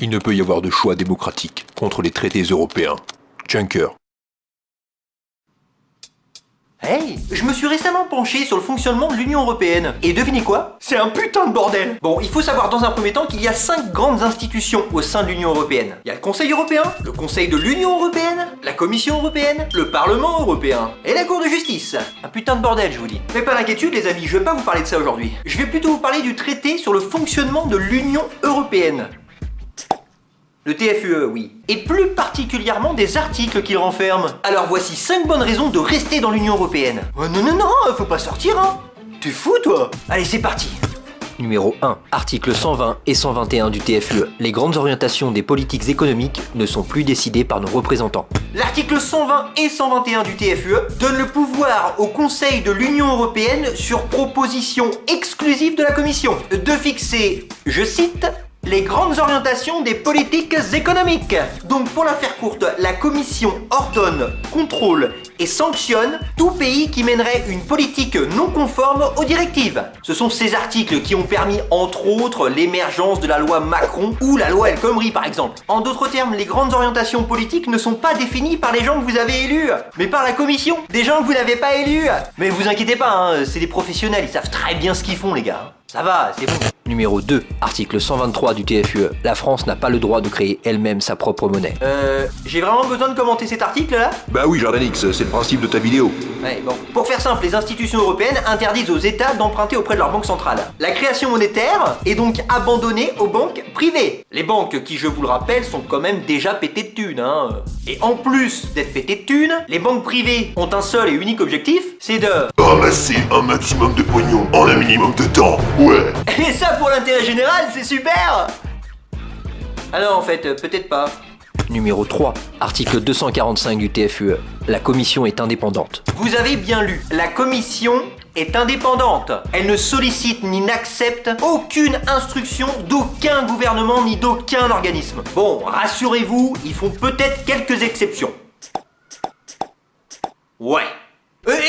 Il ne peut y avoir de choix démocratique contre les traités européens. Juncker. Hey, je me suis récemment penché sur le fonctionnement de l'Union Européenne. Et devinez quoi? C'est un putain de bordel. Bon, il faut savoir dans un premier temps qu'il y a 5 grandes institutions au sein de l'Union Européenne. Il y a le Conseil Européen, le Conseil de l'Union Européenne, la Commission Européenne, le Parlement Européen et la Cour de Justice. Un putain de bordel, je vous dis. Mais pas d'inquiétude les amis, je vais pas vous parler de ça aujourd'hui. Je vais plutôt vous parler du traité sur le fonctionnement de l'Union Européenne. Le TFUE, oui. Et plus particulièrement des articles qu'il renferme. Alors voici 5 bonnes raisons de rester dans l'Union Européenne. Oh, non, faut pas sortir, hein. T'es fou, toi? Allez, c'est parti. Numéro 1. Articles 120 et 121 du TFUE. Les grandes orientations des politiques économiques ne sont plus décidées par nos représentants. L'article 120 et 121 du TFUE donne le pouvoir au Conseil de l'Union Européenne sur proposition exclusive de la Commission de fixer, je cite, les grandes orientations des politiques économiques. Donc pour la faire courte, la Commission ordonne, contrôle et sanctionne tout pays qui mènerait une politique non conforme aux directives. Ce sont ces articles qui ont permis entre autres l'émergence de la loi Macron ou la loi El Khomri par exemple. En d'autres termes, les grandes orientations politiques ne sont pas définies par les gens que vous avez élus, mais par la Commission, des gens que vous n'avez pas élus. Mais vous inquiétez pas, hein, c'est des professionnels, ils savent très bien ce qu'ils font les gars. Ça va, c'est bon. Numéro 2. Article 123 du TFUE. La France n'a pas le droit de créer elle-même sa propre monnaie. J'ai vraiment besoin de commenter cet article là? Bah oui, Jordanix, c'est le principe de ta vidéo. Ouais, bon. Pour faire simple, les institutions européennes interdisent aux États d'emprunter auprès de leur banque centrale. La création monétaire est donc abandonnée aux banques privées. Les banques qui, je vous le rappelle, sont quand même déjà pétées de thunes, hein. Et en plus d'être pétées de thunes, les banques privées ont un seul et unique objectif, c'est de ramasser un maximum de pognon en un minimum de temps, ouais. Et ça pour l'intérêt général, c'est super! Ah non, en fait, peut-être pas. Numéro 3. Article 245 du TFUE. La Commission est indépendante. Vous avez bien lu, la Commission est indépendante. Elle ne sollicite ni n'accepte aucune instruction d'aucun gouvernement ni d'aucun organisme. Bon, rassurez-vous, ils font peut-être quelques exceptions. Ouais.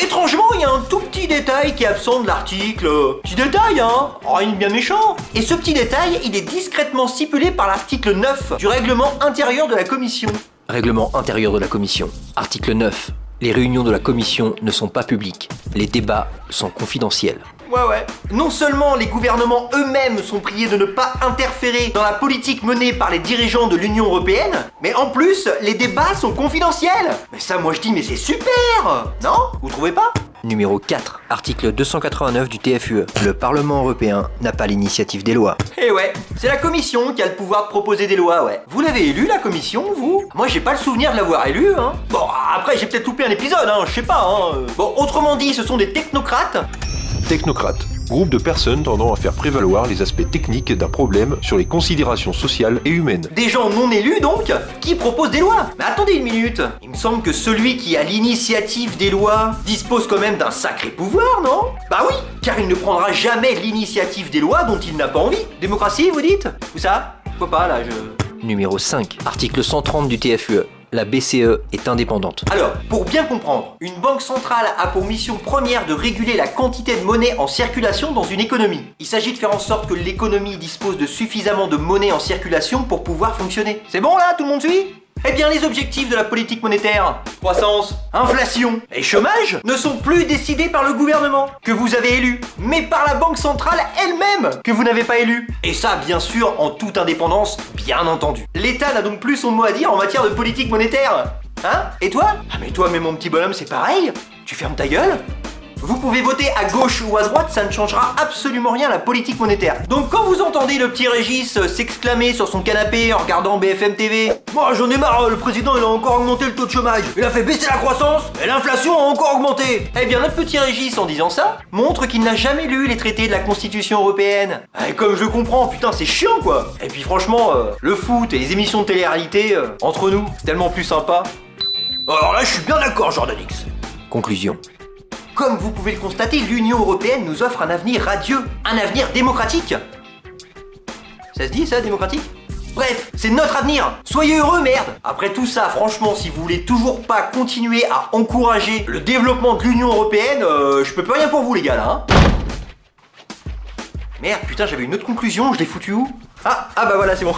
Étrangement, il y a un tout petit détail qui est absent de l'article. Petit détail, hein? Rien de bien méchant. Et ce petit détail, il est discrètement stipulé par l'article 9 du règlement intérieur de la Commission. Règlement intérieur de la Commission. Article 9. Les réunions de la Commission ne sont pas publiques. Les débats sont confidentiels. Ouais. Non seulement les gouvernements eux-mêmes sont priés de ne pas interférer dans la politique menée par les dirigeants de l'Union Européenne, mais en plus, les débats sont confidentiels. Mais ça, moi je dis, mais c'est super! Non? Vous trouvez pas? Numéro 4. Article 289 du TFUE. Le Parlement européen n'a pas l'initiative des lois. Eh ouais, c'est la Commission qui a le pouvoir de proposer des lois, ouais. Vous l'avez élu, la Commission, vous? Moi, j'ai pas le souvenir de l'avoir élu, hein. Bon, après, j'ai peut-être loupé un épisode, hein, je sais pas, hein. Bon, autrement dit, ce sont des technocrates. Technocrate. Groupe de personnes tendant à faire prévaloir les aspects techniques d'un problème sur les considérations sociales et humaines. Des gens non élus donc, qui proposent des lois. Mais attendez une minute, il me semble que celui qui a l'initiative des lois dispose quand même d'un sacré pouvoir, non? Bah oui, car il ne prendra jamais l'initiative des lois dont il n'a pas envie. Démocratie, vous dites? Ou ça? Pourquoi pas là, Numéro 5. Article 130 du TFUE. La BCE est indépendante. Alors, pour bien comprendre, une banque centrale a pour mission première de réguler la quantité de monnaie en circulation dans une économie. Il s'agit de faire en sorte que l'économie dispose de suffisamment de monnaie en circulation pour pouvoir fonctionner. C'est bon là, tout le monde suit? Eh bien, les objectifs de la politique monétaire, croissance, inflation et chômage, ne sont plus décidés par le gouvernement, que vous avez élu, mais par la banque centrale elle-même, que vous n'avez pas élu. Et ça, bien sûr, en toute indépendance, bien entendu. L'État n'a donc plus son mot à dire en matière de politique monétaire. Hein? Et toi? Ah mais toi, mais mon petit bonhomme, c'est pareil? Tu fermes ta gueule? Vous pouvez voter à gauche ou à droite, ça ne changera absolument rien à la politique monétaire. Donc quand vous entendez le petit Régis s'exclamer sur son canapé en regardant BFM TV, moi j'en ai marre, le président il a encore augmenté le taux de chômage, il a fait baisser la croissance et l'inflation a encore augmenté. Eh bien notre petit Régis en disant ça, montre qu'il n'a jamais lu les traités de la Constitution européenne. Et comme je comprends, putain c'est chiant quoi. Et puis franchement, le foot et les émissions de télé-réalité, entre nous, c'est tellement plus sympa. Alors là je suis bien d'accord Jordanix. Conclusion. Comme vous pouvez le constater, l'Union Européenne nous offre un avenir radieux, un avenir démocratique. Ça se dit ça, démocratique? Bref, c'est notre avenir. Soyez heureux, merde. Après tout ça, franchement, si vous voulez toujours pas continuer à encourager le développement de l'Union Européenne, je peux plus rien pour vous les gars là, hein. Merde, putain, j'avais une autre conclusion, je l'ai foutu où? Ah bah voilà, c'est bon.